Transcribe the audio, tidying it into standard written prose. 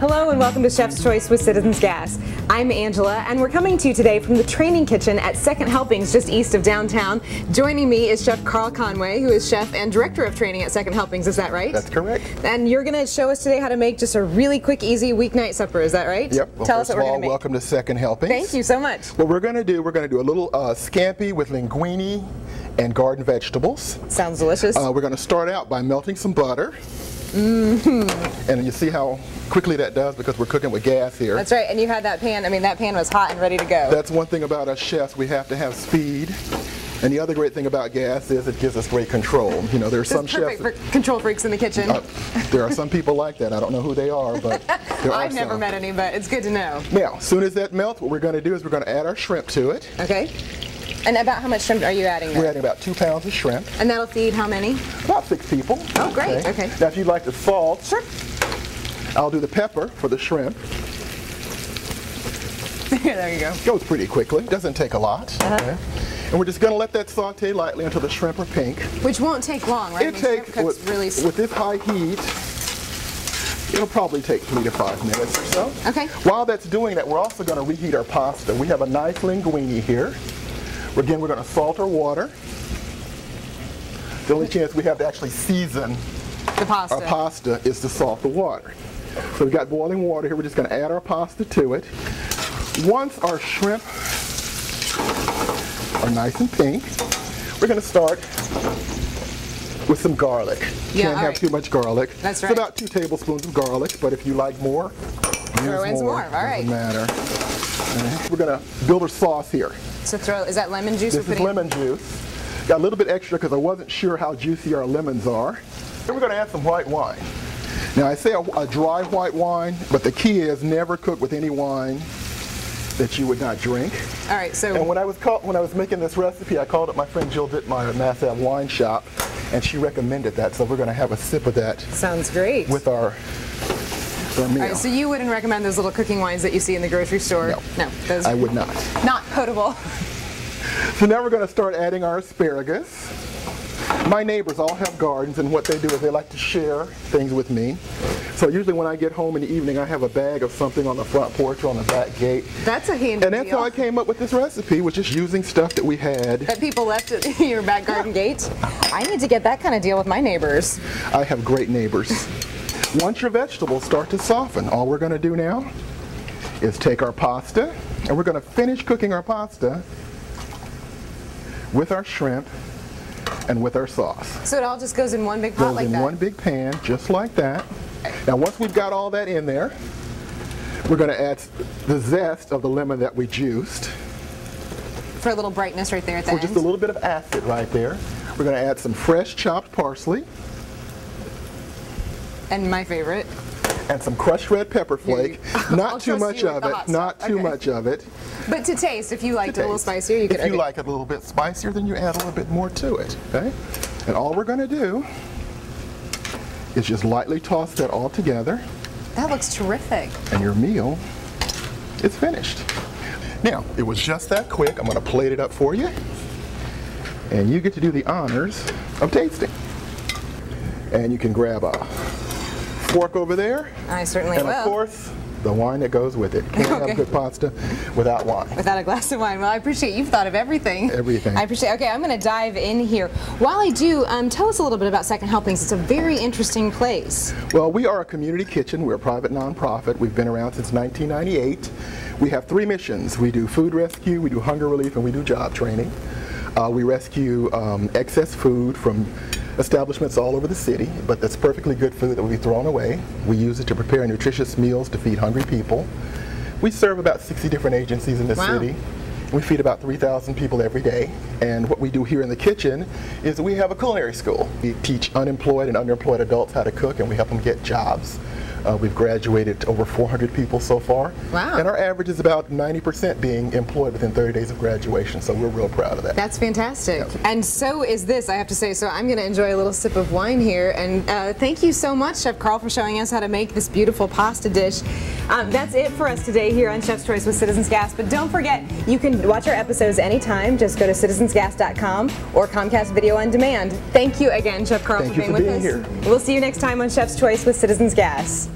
Hello and welcome to Chef's Choice with Citizens Gas. I'm Angela and we're coming to you today from the training kitchen at Second Helpings just east of downtown. Joining me is Chef Carl Conway, who is chef and director of training at Second Helpings, is that right? That's correct. And you're going to show us today how to make just a really quick, easy weeknight supper, is that right? Yep. Well, Tell us what we're going to make. Welcome to Second Helpings. Thank you so much. What we're going to do a little scampi with linguine and garden vegetables. Sounds delicious. We're going to start out by melting some butter. And you see how quickly that does because we're cooking with gas here. That's right, and you had that pan, that pan was hot and ready to go. That's one thing about us chefs, we have to have speed. And the other great thing about gas is it gives us great control. You know, there are some chefs. Perfect for control freaks in the kitchen. There are some people like that. I don't know who they are, but there are I've never met any, but it's good to know. Now, as soon as that melts, what we're going to do is we're going to add our shrimp to it. Okay. And about how much shrimp are you adding there? We're adding about 2 pounds of shrimp. And that'll feed how many? About 6 people. Oh, great. Okay. Now, if you'd like the salt, sure. I'll do the pepper for the shrimp. There you go. Goes pretty quickly. Doesn't take a lot. Okay. And we're just going to let that saute lightly until the shrimp are pink. Which won't take long, right? It takes, with this high heat, it'll probably take 3 to 5 minutes or so. Okay. While that's doing that, we're also going to reheat our pasta. We have a nice linguine here. Again, we're going to salt our water. The only chance we have to actually season our pasta is to salt the water. So we've got boiling water here. We're just going to add our pasta to it. Once our shrimp are nice and pink, we're going to start with some garlic. Can't have too much garlic. That's right. It's about 2 tablespoons of garlic, but if you like more, throw in some more. All right. Doesn't matter. We're going to build a sauce here. So is that lemon juice? This is lemon juice. Got a little bit extra because I wasn't sure how juicy our lemons are. Then we're going to add some white wine. Now I say a dry white wine, but the key is never cook with any wine that you would not drink. All right. So. And when I was making this recipe, I called up my friend Jill Dittmeyer at Mass Ave Wine Shop, and she recommended that. So we're going to have a sip of that. Sounds great. With our meal. All right, so you wouldn't recommend those little cooking wines that you see in the grocery store? No. No, those I would not. Not potable. So now we're going to start adding our asparagus. My neighbors all have gardens, and what they do is they like to share things with me. So usually when I get home in the evening, I have a bag of something on the front porch or on the back gate. That's a handy And that's how I came up with this recipe, which is using stuff that we had. That people left at your back garden gate? I need to get that kind of deal with my neighbors. I have great neighbors. Once your vegetables start to soften, all we're going to do now is take our pasta, and we're going to finish cooking our pasta with our shrimp and with our sauce. So it all just goes in one big pot like that? Goes in one big pan, just like that. Now once we've got all that in there, we're going to add the zest of the lemon that we juiced. For a little brightness right there at the end? Just a little bit of acid right there. We're going to add some fresh chopped parsley. And my favorite. And some crushed red pepper flake. Not too much of it. Not too much of it. But to taste, if you liked it a little spicier, you could. If you like it a little bit spicier, then you add a little bit more to it. Okay? And all we're going to do is just lightly toss that all together. That looks terrific. And your meal is finished. Now, it was just that quick. I'm going to plate it up for you. And you get to do the honors of tasting. And you can grab a fork over there. I certainly will. And of course, the wine that goes with it. Can't have good pasta without wine. Without a glass of wine. Well, I appreciate you've thought of everything. Everything. I appreciate. Okay, I'm going to dive in here. While I do, tell us a little bit about Second Helpings. It's a very interesting place. Well, we are a community kitchen. We're a private nonprofit. We've been around since 1998. We have 3 missions. We do food rescue, we do hunger relief, and we do job training. We rescue excess food from establishments all over the city, but that's perfectly good food that will be thrown away. We use it to prepare nutritious meals to feed hungry people. We serve about 60 different agencies in the city. We feed about 3,000 people every day. And what we do here in the kitchen is we have a culinary school. We teach unemployed and underemployed adults how to cook, and we help them get jobs. We've graduated over 400 people so far. Wow. And our average is about 90% being employed within 30 days of graduation, so we're real proud of that. That's fantastic. Yep. And so is this, I have to say. So I'm going to enjoy a little sip of wine here. And thank you so much, Chef Carl, for showing us how to make this beautiful pasta dish. That's it for us today here on Chef's Choice with Citizens Gas. But don't forget, you can watch our episodes anytime. Just go to citizensgas.com or Comcast Video on Demand. Thank you again, Chef Carl, for being with us. Here. We'll see you next time on Chef's Choice with Citizens Gas.